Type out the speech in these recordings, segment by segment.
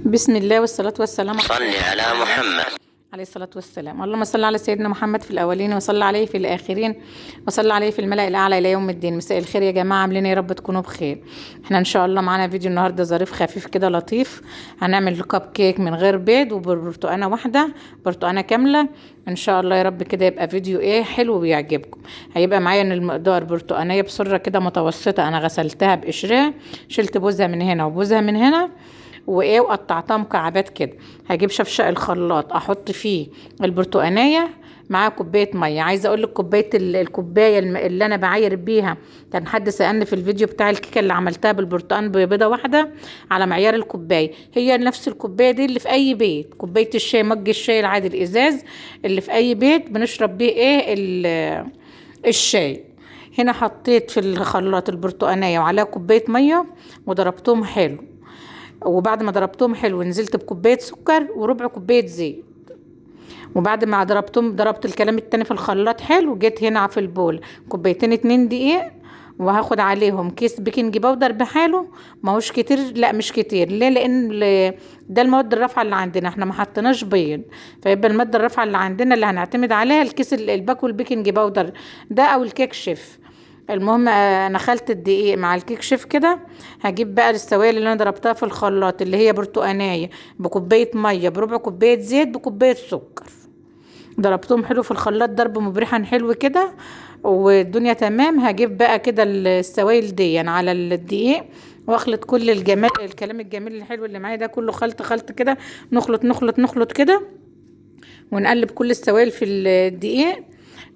بسم الله والصلاة والسلام صل على محمد. عليه الصلاة والسلام. اللهم صل على سيدنا محمد في الأولين وصل عليه في الآخرين وصل عليه في الملأ الأعلى إلى يوم الدين. مساء الخير يا جماعة، عاملين يا رب تكونوا بخير. احنا إن شاء الله معانا فيديو النهاردة ظريف خفيف كده لطيف. هنعمل كب كيك من غير بيض وبرتقانة واحدة، برتقانة كاملة إن شاء الله يا رب. كده يبقى فيديو حلو ويعجبكم. هيبقى معايا إن المقدار برتقانية بسرة كده متوسطة، أنا غسلتها بقشرها، شلت بوزها من هنا وبوزها من هنا وقطعتها مكعبات كده. هجيب شفشق الخلاط احط فيه البرتقانيه مع كوبايه ميه. عايزه اقول لك الكوبايه اللي انا بعاير بيها، كان حد سالني في الفيديو بتاع الكيكه اللي عملتها بالبرتقان ببيضه واحده على معيار الكوبايه، هي نفس الكوبايه دي اللي في اي بيت، كوبايه الشاي، مج الشاي العادي الازاز اللي في اي بيت بنشرب بيه الشاي. هنا حطيت في الخلاط البرتقانيه وعليها كوبايه ميه وضربتهم حلو، وبعد ما ضربتهم حلو نزلت بكوبايه سكر وربع كوبايه زيت. وبعد ما ضربت الكلام التاني في الخلاط حلو، جيت هنا في البول كوبايتين 2 دقيق، وهاخد عليهم كيس بيكنج باودر بحاله، ماهوش كتير، لا مش كتير. ليه؟ لان ده المواد الرافعه اللي عندنا، احنا ما حطيناش بيض، فيبقى الماده الرافعه اللي عندنا اللي هنعتمد عليها الكيس الباكو البيكنج باودر ده او الكيك شيف. المهم انا خلطت الدقيق مع الكيك شيف كده. هجيب بقى السوائل اللي انا ضربتها في الخلاط اللي هي برتقانيه بكوبايه ميه بربع كوبايه زيت بكوبايه سكر، ضربتهم حلو في الخلاط ضرب مبرحا حلو كده والدنيا تمام. هجيب بقى كده السوائل دي على الدقيق واخلط كل الكلام الجميل الحلو اللي معايا ده كله، خلط كده، نخلط كده ونقلب كل السوائل في الدقيق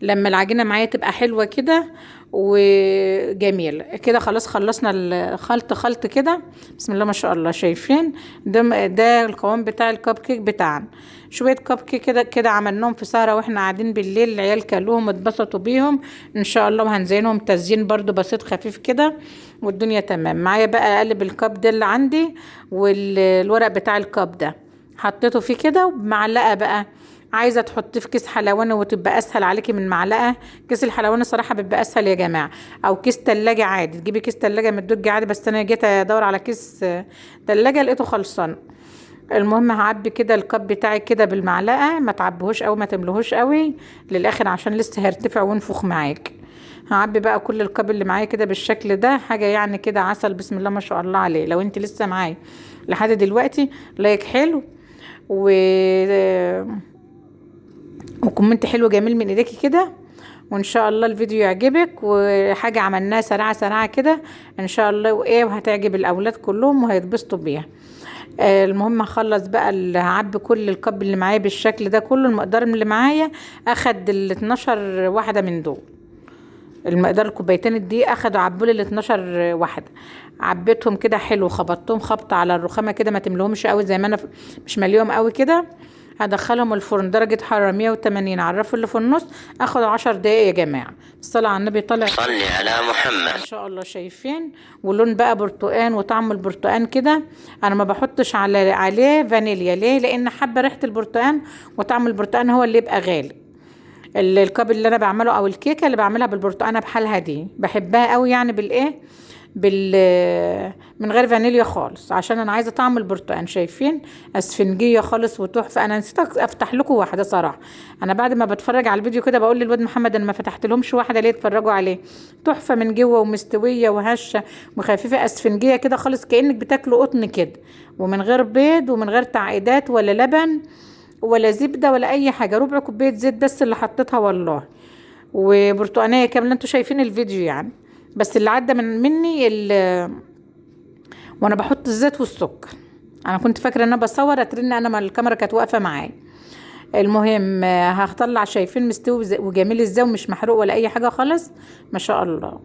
لما العجينه معايا تبقى حلوه كده وجميل كده. خلاص خلصنا خلط كده، بسم الله ما شاء الله. شايفين ده القوام بتاع الكب كيك بتاعنا. شويه كب كيك كده عملناهم في سهره واحنا قاعدين بالليل، العيال كلوهم اتبسطوا بيهم ان شاء الله، وهنزينهم تزيين برضو بسيط خفيف كده والدنيا تمام معايا. بقى اقلب الكب ده اللي عندي والورق بتاع الكب ده حطيته فيه كده وبمعلقه بقى. عايزه تحطيه في كيس حلواني وتبقى اسهل عليكي من معلقه. كيس الحلواني صراحه بيبقى اسهل يا جماعه، او كيس تلاجة عادي، تجيبي كيس تلاجة من الدرج عادي، بس انا جيت ادور على كيس تلاجة لقيته خلصان. المهم هعبي كده الكب بتاعي كده بالمعلقه، ما تعبيهوش قوي ما تملهوش قوي للاخر عشان لسه هيرتفع وينفخ معاك. هعبي بقى كل الكب اللي معايا كده بالشكل ده، حاجه يعني كده عسل، بسم الله ما شاء الله عليه. لو انت لسه معايا لحد دلوقتي لايك حلو وكومنت حلو جميل من ايديكي كده، وان شاء الله الفيديو يعجبك، وحاجه عملناها سريعه كده ان شاء الله وهتعجب الاولاد كلهم وهيتبسطوا بيها. المهم هخلص بقى هعبي كل الكب اللي معايا بالشكل ده كله. المقدار اللي معايا اخد 12 واحده من دول، المقدار الكوبايتين الدقيق اخدوا عبولي 12 واحده. عبيتهم كده حلو، خبطتهم خبطه على الرخامه كده، ما تملهمش قوي زي ما انا مش مليهم قوي كده. هدخلهم الفرن درجة حرارة 180 على الرف اللي في النص، اخد 10 دقايق يا جماعة. الصلاة على النبي طالع صل على محمد. ان شاء الله. شايفين ولون بقى برتقان وطعم البرتقان كده. انا ما بحطش عليه فانيليا، ليه؟ لان حابة ريحة البرتقان وطعم البرتقان هو اللي يبقى غالي. الكب اللي انا بعمله او الكيكة اللي بعملها بالبرتقانة بحالها دي بحبها قوي، يعني من غير فانيليا خالص، عشان انا عايزه طعم البرتقال. شايفين اسفنجيه خالص وتحفه. انا نسيت افتح لكم واحده صراحه، انا بعد ما بتفرج على الفيديو كده بقول للواد محمد انا ما فتحت لهمش واحده ليه، اتفرجوا عليه. تحفه من جوه ومستويه وهشه وخفيفه، اسفنجيه كده خالص كانك بتاكلوا قطن كده، ومن غير بيض ومن غير تعقيدات ولا لبن ولا زبده ولا اي حاجه. ربع كوبايه زيت بس اللي حطيتها والله، وبرتقانيه كامله. انتوا شايفين الفيديو يعني، بس اللي عدى مني وانا بحط الزيت والسكر. انا كنت فاكره ان انا بصور اترن، انا ما الكاميرا كانت واقفه معايا. المهم هطلع، شايفين مستوي وجميل ازاي ومش محروق ولا اي حاجه خالص، ما شاء الله،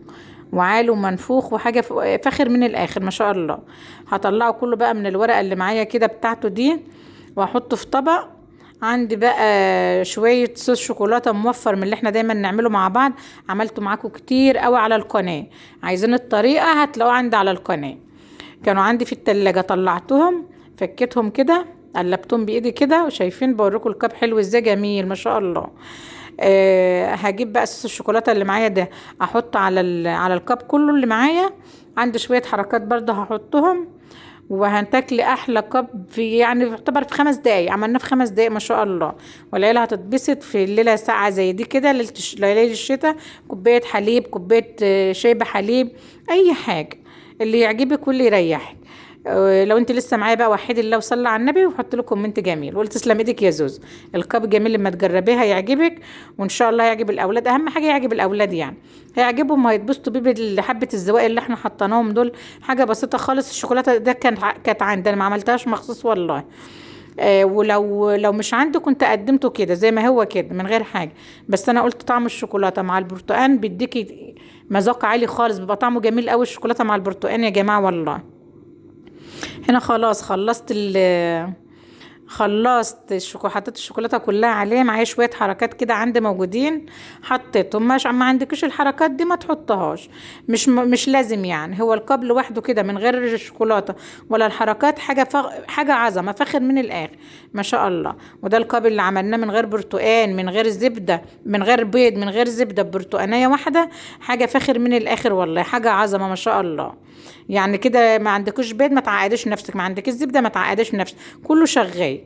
وعالي ومنفوخ وحاجه فاخر من الاخر ما شاء الله. هطلعه كله بقى من الورقه اللي معايا كده بتاعته دي واحطه في طبق. عندي بقى شوية صوص شوكولاتة موفر من اللي احنا دايما نعمله مع بعض، عملته معاكم كتير قوي على القناة. عايزين الطريقة هتلاقوها عندي على القناة. كانوا عندي في التلاجة، طلعتهم فكيتهم كده قلبتهم بايدي كده، وشايفين بوريكم الكاب حلو ازاي جميل ما شاء الله. هجيب بقى صوص الشوكولاتة اللي معايا ده احط على الكاب كله اللي معايا. عندي شوية حركات برضه هحطهم، وهتاكلي احلى كب في يعني يعتبر في 5 دقايق، عملناه في 5 دقايق ما شاء الله. والعيله هتتبسط في الليله ساعه زي دي كده، ليله الشتاء. كوبايه حليب، كوبايه شاي بحليب، اي حاجه اللي يعجبك واللي يريحك. لو انت لسه معايا بقى وحدي الله وصلي على النبي، وحط له كومنت جميل وقلت تسلم ايدك يا زوز. الكاب جميل، لما تجربيه هيعجبك، وان شاء الله يعجب الاولاد. اهم حاجه يعجب الاولاد يعني، هيعجبهم وهيتبسطوا بيه بحبه الزواق اللي احنا حطيناهم دول. حاجه بسيطه خالص. الشوكولاته ده كانت عندي انا، ما عملتهاش مخصوص والله. ولو مش عندي كنت قدمته كده زي ما هو كده من غير حاجه. بس انا قلت طعم الشوكولاته مع البرتقال بيديكي مذاق عالي خالص، بيبقى طعمه جميل قوي الشوكولاته مع البرتقال يا جماعه والله. هنا خلاص خلصت حطيت الشوكولاته كلها عليه. معايا شويه حركات كده عندي موجودين حطيتهم. مش ما عندكش الحركات دي ما تحطهاش، مش لازم يعني. هو القاب لوحده كده من غير الشوكولاته ولا الحركات حاجه عظمه فاخر من الاخر ما شاء الله. وده القاب اللي عملناه من غير برتقان، من غير زبده، من غير بيض، من غير زبده، ببرتقانيه واحده. حاجه فاخر من الاخر والله، حاجه عظمه ما شاء الله. يعني كده ما عندكوش بيض ما تعقدش نفسك، ما عندكش زبده ما تعقدش نفسك، كله شغال.